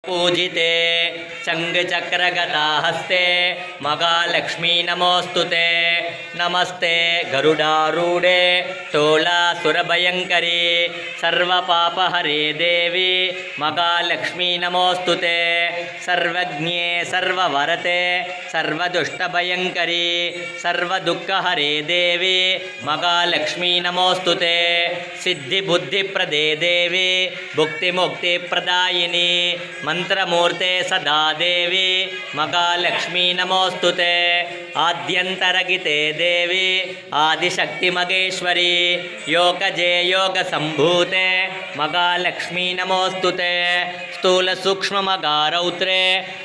पूजिते चङ्गचक्रगता हस्ते महालक्ष्मी नमोस्तुते नमस्ते गरुडारूढे तोलासुरभयङ्करी सर्वपापहरे देवी महालक्ष्मी नमोस्तुते सर्वज्ञे सर्ववरते सर्वदुष्टभयङ्करी सर्वदुःखहरे देवी महालक्ष्मी नमोस्तुते सिद्धिबुद्धिप्रदे देवी भुक्तिमुक्तिप्रदायिनी मंत्रमूर्ते सदा देवी महालक्ष्मी नमोस्तुते आद्यंतरगिते देवी आदिशक्ति मगेश्वरी योगजे योग संभूते महालक्ष्मी नमोस्तुते स्थूल सूक्ष्म मगारौत्रे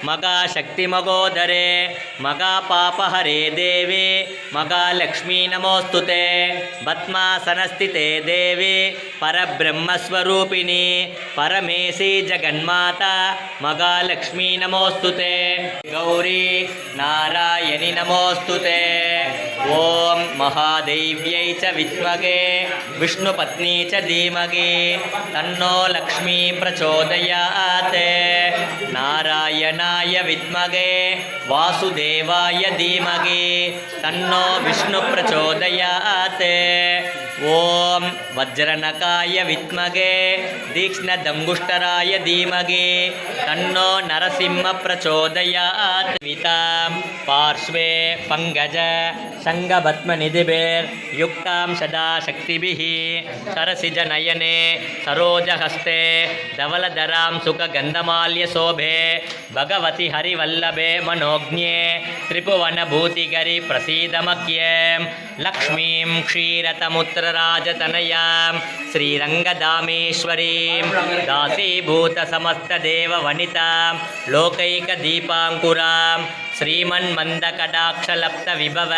महाशक्ति मगोदरे महापापहरे देवी महालक्ष्मी नमोस्तुते पद्मासनस्थिते देवी परब्रह्मस्वरूपिणी परमेशी जगन्माता महालक्ष्मी नमोस्तुते गौरी नारायणी नमोस्तुते ओम महादेव्यै च विद्महे विष्णुपत्नी च धीमहि तन्नो लक्ष्मी प्रचोदयात् नारायणाय विद्महे वासुदेवाय धीमहि तन्नो विष्णु प्रचोदयात् ओम वज्रनकाय विद्महे तीक्ष्णदंगुष्टराय धीमहि तन्नो नरसिंह प्रचोदयात् वितां पार्श्वे पंकज संगपद्मनिधिभिर्युक्तां सदा शक्तिभिः सरसिजनयने सरोजहस्ते धवलधरां सुखगन्धमाल्यशोभे भगवति हरिवल्लभे मनोज्ञे त्रिभुवनभूतिकरि प्रसीदमख्यं लक्ष्मीं क्षीरतमुत्रराजतनयां श्रीरङ्गधामेश्वरीं दासीभूतसमस्तदेववनितां लोकैकदीपाङ्कुरां श्रीमन्मन्दकटाक्षलब्धविभव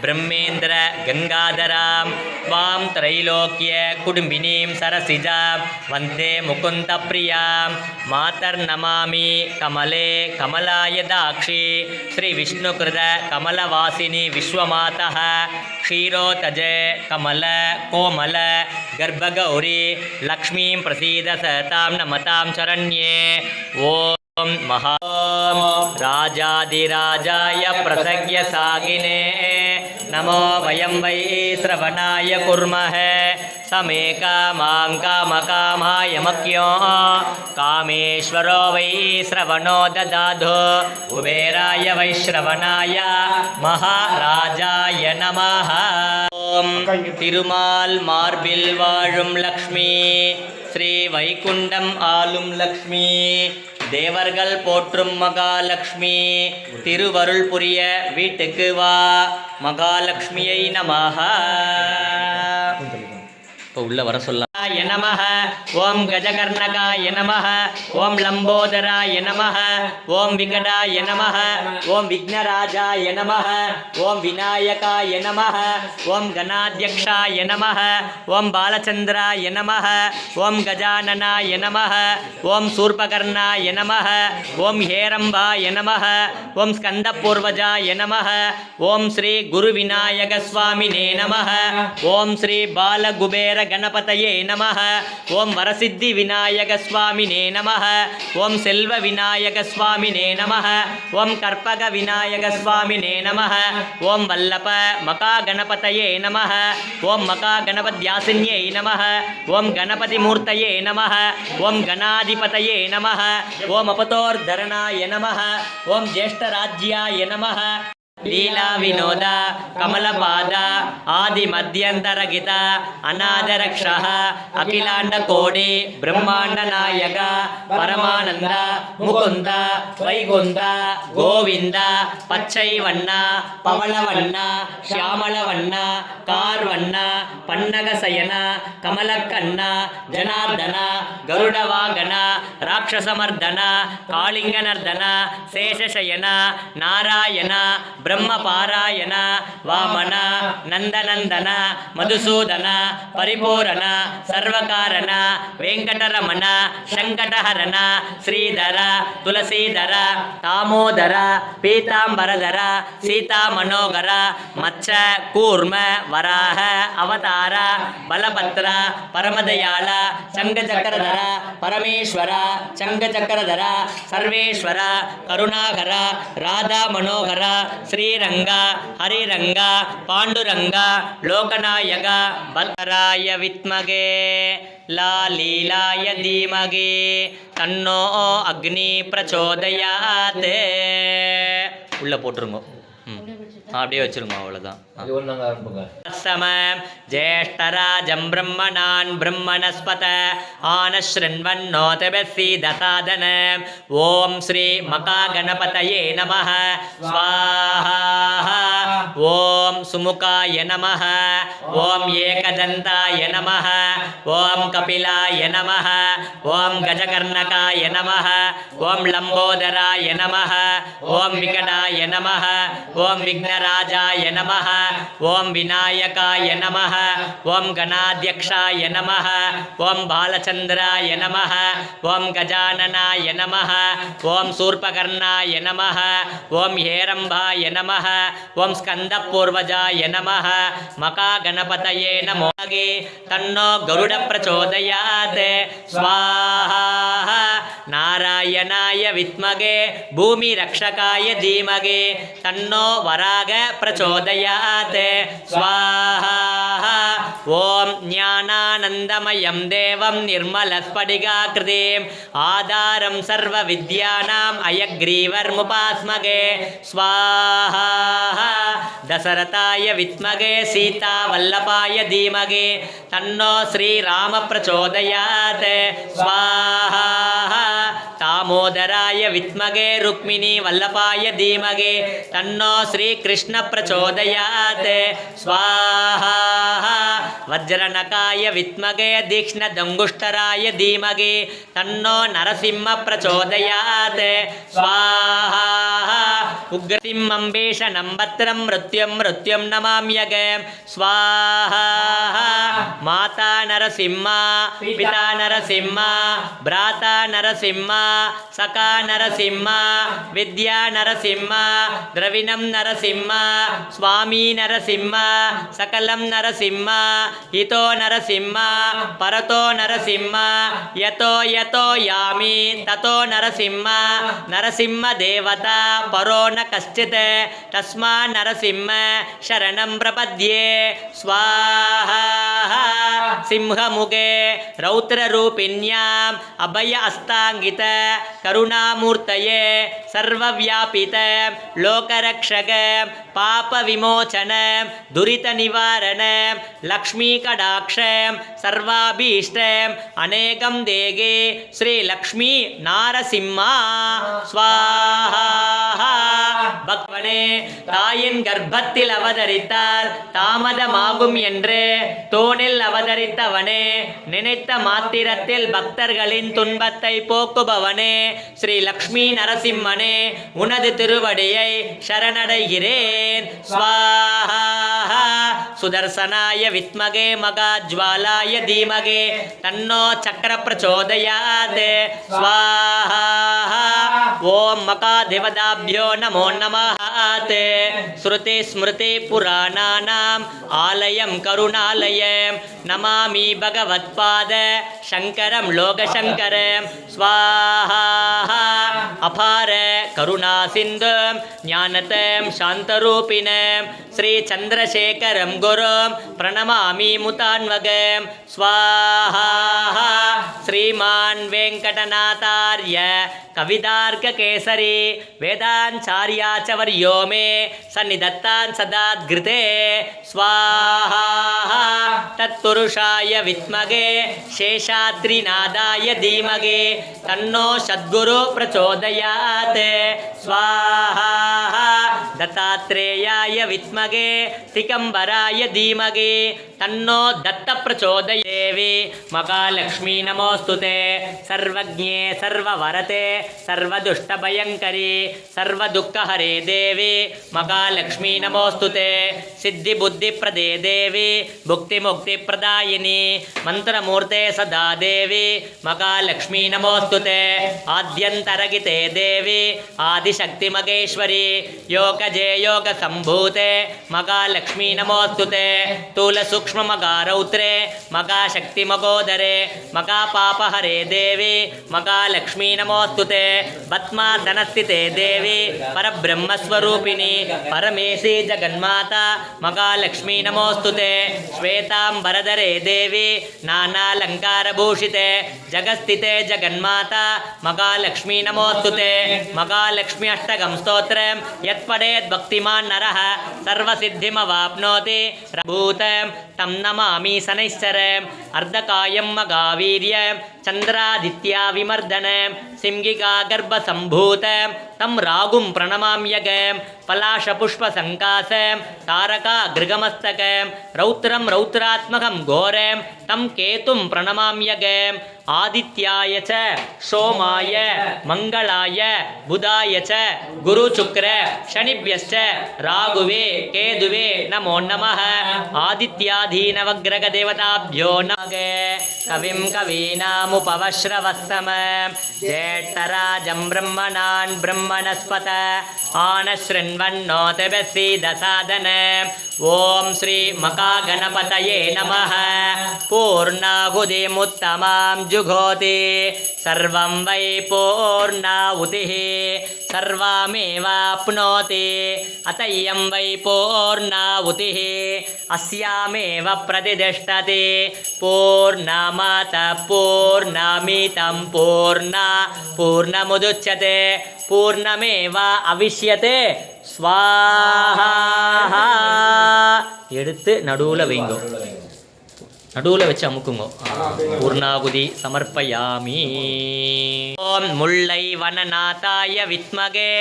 ब्रह्मेन्द्र गंगाधरां त्वां त्रैलोक्य कुटुम्बिनीं सरसिजां वन्दे मुकुन्दप्रियां मातर्नमामि कमले कमलाय दाक्षी श्रीविष्णुकृत कमलवासिनी विश्वमातः क्षीरोतजे कमल कोमल गर्भगौरी लक्ष्मीं प्रसीद सतां नमतां शरण्ये ओम महा राजाधिराजाय प्रसज्ञ सागिने नमो वयं वै श्रवणाय कुर्मः समे कामां कामकामाय मख्यो कामेश्वरो वै श्रवणो ददाधो कुबेराय वै श्रवणाय महाराजाय नमः ओम तिरुमाल मार्बिल वाழும் लक्ष्मी श्री வைகுண்டம் ஆளும் லக்ஷ்மி தேவர்கள் போற்றும் மகாலட்சுமி திருவருள் புரிய வீட்டுக்கு வா மகாலட்சுமியை நமஹ இப்போ உள்ள வர சொல்லலாம் நமஹ ஓம் கஜகர்ணகாய நமஹ ஓம் லம்போதராய நமஹ ஓம் விகடாய நமஹ ஓம் விக்னராஜாய நமஹ ஓம் விநாயகாய நமஹ ஓம் கணாத்யக்ஷாய நமஹ ஓம் பாலச்சந்திராய நமஹ ஓம் கஜானனாய நமஹ ஓம் சூர்பகர்ணாய நமஹ ஓம் ஹேரம்பாய நமஹ ஓம் ஸ்கந்தபூர்வஜாய நமஹ ஓம் ஸ்ரீ குரு விநாயக சுவாமினே நமஹ ஓம் ஸ்ரீ பாலகுபேர गणपतये नमः ओम वरसिद्धि विनायक स्वामिने नमः ओम सेल्व विनायक स्वामिने नमः ओम कर्पग विनायक स्वामिने नमः ओम वल्लभ मका गणपतये नमः ओम मका गणपत्यासिन्यै नमः ओम गणपति मूर्तये नमः ओम गणाधिपतये नमः ओम अपतोर्धरणाय नमः ओम ज्येष्ठराज्याय नमः लीला विनोद कमलपाद आदि मध्यंतर गीता अनादरक्षः अखिलांड कोटि ब्रह्मांड नायक परमानंद मुकुंद वैकुंठ गोविंद पच्चै वण्ण पवल वण्ण श्यामल वण्ण कार वण्ण पन्नग शयन कमलकन्न जनार्दन गरुड वाहन राक्षसमर्दन कालिंगनर्दन शेषशयन नारायण ब्रह्मपारायण वामन नन्दनन्दन मधुसूदन परिपूरण सर्वकारण वेङ्कटरमण शङ्कटहरण श्रीधर तुलसीधर दामोदर पीताम्बरधर सीतामनोहर मत्स कूर्म वराह अवतार बलभद्र परमदयाल चङ्गचक्रधर परमेश्वर चङ्गचक्रधर सर्वेश्वर करुणाकर राधा मनोहर श्रीरंग हरिरंग पाण्डुरंग लोकनायक बलराय विद्महे लालीलाय धीमहि तन्नो अग्नि प्रचोदयात् உள்ள போட்டுருங்க அப்படியே வச்சிருங்க அவ்வளவுதான் ज्येष्ठराजं ब्रह्मणान् ब्रह्मणस्पत आनशृण्वन्नोतभसीदसादन ॐ श्री महागणपतये नमः स्वाहा ॐ सुमुखाय नमः ॐ एकदन्ताय नमः ॐ कपिलाय नमः ॐ गजकर्णकाय नमः ॐ लम्बोदराय नमः ॐ विकटाय नमः ॐ विघ्नराजाय नमः ॐ विनायकाय नमः ॐ गणाध्यक्षाय नमः ॐ बालचन्द्राय नमः ॐ गजाननाय नमः ॐ शूर्पकर्णाय नमः ॐ हेरम्बाय नमः ॐ स्कन्दपूर्वजाय नमः महागणपतये नमो तन्नो गरुड प्रचोदयात् स्वाहा नारायणाय विद्महे भूमिरक्षकाय धीमहि तन्नो वराग प्रचोदयात् स्वाहा ॐ ज्ञानानन्दमयं देवं निर्मलस्फटिकाकृतिम् आधारं सर्वविद्यानाम् अयग्रीवर्मुपास्महे स्वाहा दशरथाय विद्महे सीतावल्लभाय धीमहि तन्नो श्रीराम प्रचोदयात् स्वाहा दामोदराय विद्महे रुक्मिणी वल्लभाय धीमहि तन्नो श्रीकृष्ण प्रचोदयात् स्वाहा वज्रनकाय विद्महे तीक्ष्णदङ्गुष्ठराय धीमहि तन्नो नरसिंह प्रचोदयात् स्वाहा उग्रसिंहं भीषणं भद्रं मृत्युं नमाम्यहं स्वाहा माता नरसिंह पिता नरसिंह भ्राता नरसिंह सखा नरसिंह विद्या नरसिंह द्रविणं नरसिंह स्वामी नरसिंह सकलं नरसिंह हितो नरसिंह परतो नरसिंह यतो यतो यामि ततो नरसिंह नरसिंह देवता परो न कश्चित् तस्मा नरसिंह शरणं प्रपद्ये स्वाहा सिंहमुखे रौद्ररूपिण्याम् अभय अस्ताङ्गित करुणामूर्तये सर्वव्यापित लोकरक्षक पापविमोचन दुरितनिवारण लक्ष्मीकटाक्ष सर्वाभीष्ट अनेकं देगे श्रीलक्ष्मी नारसिंह स्वाहा பக்வனே தாயின் கர்ப்பத்தில் அவதரித்தால் தாமதமாகும் என்று தோணில் அவதரித்தவனே நினைத்த மாத்திரத்தில் பக்தர்களின் துன்பத்தை போக்குபவனே ஸ்ரீ லக்ஷ்மி நரசிம்மனே உனது திருவடியை சரணடைகிறேன் ஸ்வாஹா சுதர்சனாய வித்மகே மகாஜ்வாலாய தீமகே தன்னோ சக்கர பிரச்சோதயாத் ஸ்வாஹா ஓம் மகாதேவதாभ्यो நமோ நமः ஸ்ருதி ஸ்மிருதி புராணானாம் ஆலயம் கருணாலயம் நமாமி பகவத்பாத சங்கரம் லோகசங்கரம் ஸ்வாஹா அபார கருணா சிந்தும் ஞானதம் சாந்தரூபிணம் ஸ்ரீ சந்திரசேகரம் குரும் பிரணமாமி முதான்வகம் ஸ்வாஹா ஸ்ரீமான் வெங்கடநாதார்ய कविदार्क केसरी वेदांचार्याचवर्यो मे सन्निधत्तान् सदाद्घृते स्वाहा तत्पुरुषाय विद्महे शेषाद्रिनादाय धीमहि तन्नो सद्गुरु प्रचोदयात् स्वाहा दत्तात्रेयाय विद्महे दिगम्बराय धीमहि तन्नो दत्त प्रचोदयात् देवी महालक्ष्मी नमोस्तुते सर्वज्ञे सर्ववरते सर्वदुष्टभयङ्करी सर्वदुःखहरे देवी महालक्ष्मी नमोस्तुते सिद्धिबुद्धिप्रदे देवी भुक्तिमुक्तिप्रदायिनी मंत्रमूर्ते सदा देवी महालक्ष्मी नमोस्तुते आद्यन्तरगिते देवी आदिशक्तिमगेश्वरी योगजे योगसम्भूते महालक्ष्मी नमोस्तुते स्थूलसूक्ष्ममगारौत्रे मगाशक्तिमगोदरे मगापापहरे देवी महालक्ष्मी नमोस्तुते पद्मासनस्थिते देवी परब्रह्मस्वरूपिणी परमेशी जगन्माता महालक्ष्मी नमोस्तुते श्वेतांबरधरे देवी नानालंकारभूषिते जगस्थिते जगन्माता महालक्ष्मी नमोस्तुते महालक्ष्मी अष्टकं स्तोत्रं यत्पठेत् भक्तिमान् नरः सर्वसिद्धिमवाप्नोति भूतं तं नमामि शनैश्चरम् अर्धकायं मगावीर्यं चन्द्रादित्या विमर्दनं सिंहिका गर्भसम्भूतं तं रागुं प्रणमाम्यगं पलाशपुष्पसङ्कासं तारकागृगमस्तकं रौद्रं रौद्रात्मकं घोरं तं केतुं प्रणमाम्यगं आदित्याय च सोमाय मंगलाय बुधाय च गुरुशुक्र शनिभ्यश्च राघुवे केतुवे नमो नमः आदित्याधीनवग्रहदेवताभ्यो नमः कविं कवीनामुपवश्रवस्तमं ज्येष्ठराजं ब्रह्मणान् ब्रह्मणस्पत आनशृण्वन्नोतिभिस्सीदसादनम् ॐ श्री मकागणपतये नमः पूर्णाहुतिमुत्तमां जुहोति सर्वं वै पूर्णाहुतिः सर्वमेवाप्नोति अत इयं वै पूर्णाहुतिः अस्यामेव प्रतिष्ठति पूर्णमतः पूर्णमिदं पूर्णमुदच्यते पूर्णमेव अविष्यते स्वाहा எடுத்து நடுவுல வைங்கோ நடுவுல வச்சு அமுக்குங்கோ பூர்ணாகுதி சமர்ப்பயாமி ஓம் முல்லை வனநாதாய வித்மகே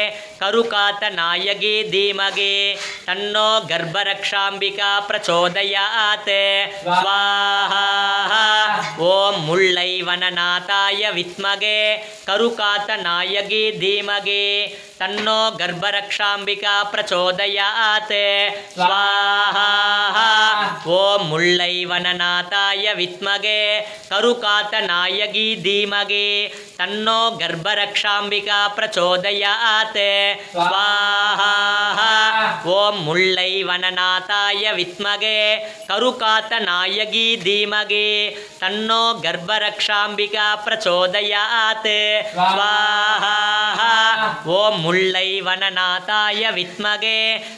கருகாத்தநாயகி தீமகி தன்னோ கர்ப்பரக்ஷாம்பிகா பிரச்சோதயாத் ஸ்வாஹா ஓம் முல்லை வனநாதாய வித்மகே கருகாத்தநாயகி தீமகி तन्नो गर्भरक्षाम्बिका प्रचोदयात् स्वाहा ओम मुल्लै वननाथाय विद्महे करुकातनायकी धीमहि तन्नो गर्भरक्षाम्बिका प्रचोदयात् स्वाहा ओम मुल्लै वननाथाय विद्महे करुकातनायकी धीमहि तन्नो गर्भरक्षाम्बिका प्रचोदयात् स्वाहा ओम मुल्लै वननाथाय विद्महे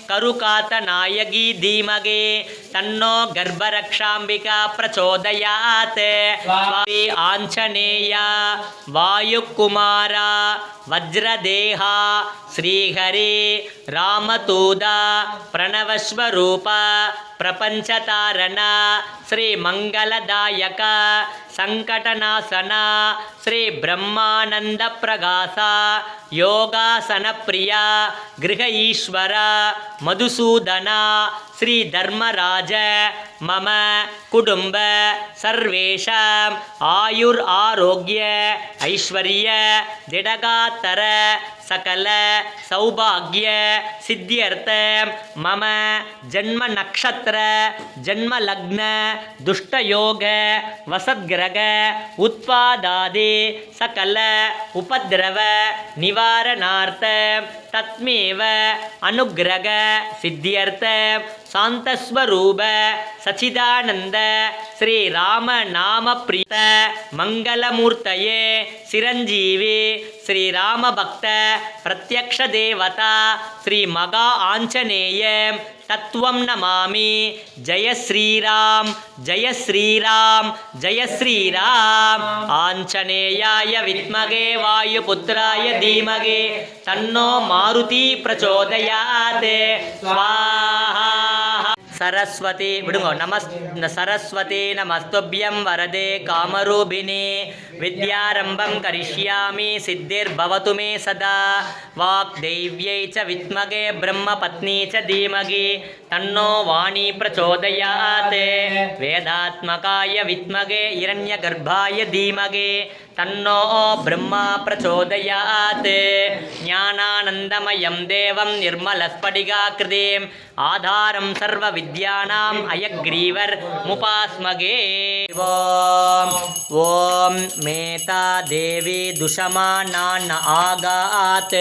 करुकातनायकी धीमहि तन्नो गर्भरक्षाम्बिका प्रचोदयात् श्री आंजनेय वायुकुमार वज्रदेहा श्रीहरि रामतूदा प्रणवस्वरूप प्रपंचतारण श्री मंगलदायक संकटनाशन श्री ब्रह्मानंद प्रकाश योगासन प्रिय गृह ईश्वर मधुसूदन श्री धर्मराज मम कुटुंब सर्वेषां आयुर आरोग्य ऐश्वर्य दिडगातर सकल सौभाग्य सिद्ध्यर्थ मम जन्म नक्षत्र जन्म लग्न दुष्ट योग वसद्ग्रह उत्पादादि सकल उपद्रव निवारणार्थ तत्मेव अनुग्रह सिद्ध्यर्थ शांतस्वरूप सचिदानंद श्री राम नाम प्रीत मंगलमूर्तये चिरंजीवी श्री राम भक्त प्रत्यक्ष देवता श्री मगा आंजनेय तत्वं नमामि जय श्रीराम जय श्रीराम जय श्रीराम आंजनेयाय विद्महे वायुपुत्राय धीमहि तन्नो मारुति प्रचोदयात् स्वाहा சரஸ்வதி விடுங்கோ சரஸ்வதி நமஸ்துபியம் வரதே காமரூபிணி வித்யாரம்பம் கரிஷ்யாமி சித்திர் பவது மே சதா வாக்தேவ்யை ச வித்மகே பிரம்ம பத்னி ச தீமகி தன்னோ வாணி பிரச்சோதயாத் வேதாத்மகாய வித்மகே இரண்யகர்ப்பாய தீமகே தன்னோ பிரம்மா பிரச்சோதயாத் ஞானானந்தமயம் தேவம் நிர்மலஸ்படிகாக்ருதிம் ஆதாரம் சர்வ வித்யானாம் அயக்ரீவர் முபாஸ்மகே. ஓம் மேதா தேவி துஷமானான் ஆகாத்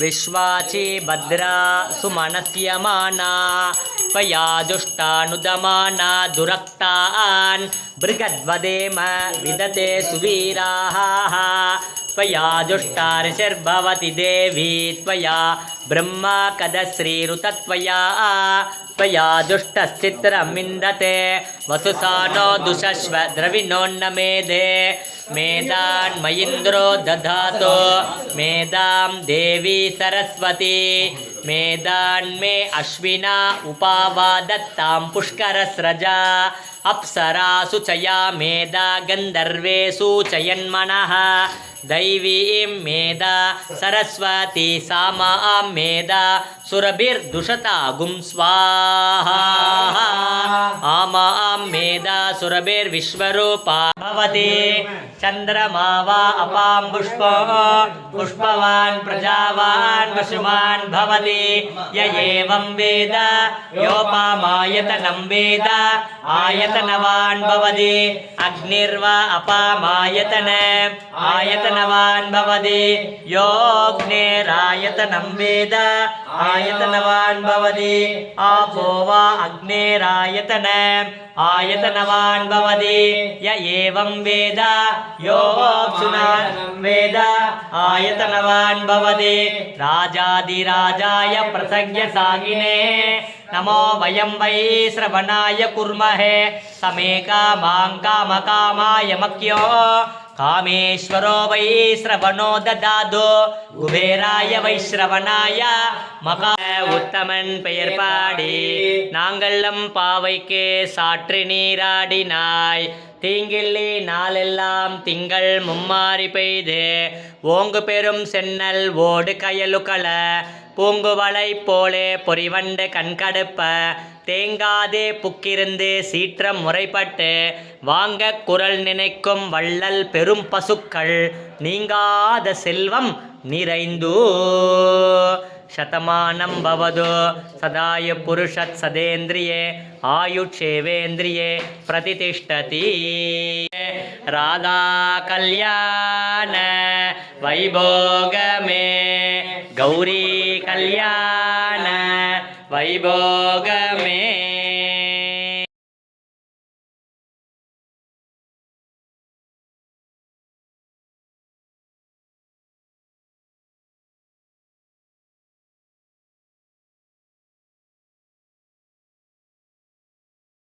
விஸ்வாச்சி பத்ரா சுமனஸ்யமானா त्वया दुष्टानुदमाना दुरक्तान् बृहद्वदेम विदते सुवीराः त्वया दुष्टा ऋषिर्भवति देवी त्वया ब्रह्मा कदश्रीरुतत्वया त्वया दुष्टश्चित्रमिन्दते वसुसानो दुषश्व द्रविणोन्नमेधे मेदान्मयीन्द्रो दधातो मेदां देवी सरस्वती मेदान्मे अश्विना उपावादत्तां पुष्करस्रजा अप्सरासु चया मेधा गन्धर्वेषु चयन्मनः दैवीं मेधा सरस्वती सामां मेधा सुरभिर्दुषतागुं स्वाहा आमां मेधा सुरभिर्विश्वरूपा भवति चन्द्रमा वा अपां पुष्पवान् प्रजावान् पशुमान् भवति य एवं वेद योपामायतनं वेद आयतनवान् भवति अग्निर्वा अपामायतन आयतनवान् भवति योऽग्नेरायतनं वेद आयतनवान् भवति आपो वा अग्नेरायतन आयतनवान् भवति य एवं वेद योऽप्सुनान् वेद आयतनवान् भवति राजाधिराजाय प्रसज्ञसागिने नमो वयं वै श्रवणाय कुर्महे समेका मां कामकामाय मक्यो कामेश्वरो वै श्रवणो ददादो குபேராய வைஸ்ரவனாய மகா உத்தமன் பெயர் பாடி நாங்கள்லம் பாவைக்கு சாற்று நீராடினாய் தீங்கில்லி நாளெல்லாம் திங்கள் மும்மாறி பெய்து ஓங்கு பெரும் சென்னல் ஓடு கயலுக்கள பூங்குவளை போலே பொறிவண்டு கண்கடுப்ப தேங்காதே புக்கிருந்து சீற்றம் முறைப்பட்டு வாங்க குரல் நினைக்கும் வள்ளல் பெரும் பசுக்கள் நீங்காத செல்வம் நிறைந்து शतमानं भवतु सदाय पुरुषत् सदेन्द्रिये आयुक्षेवेन्द्रिये प्रतिष्ठति राधा कल्याण वैभोगमे गौरी कल्याण वैभोगमे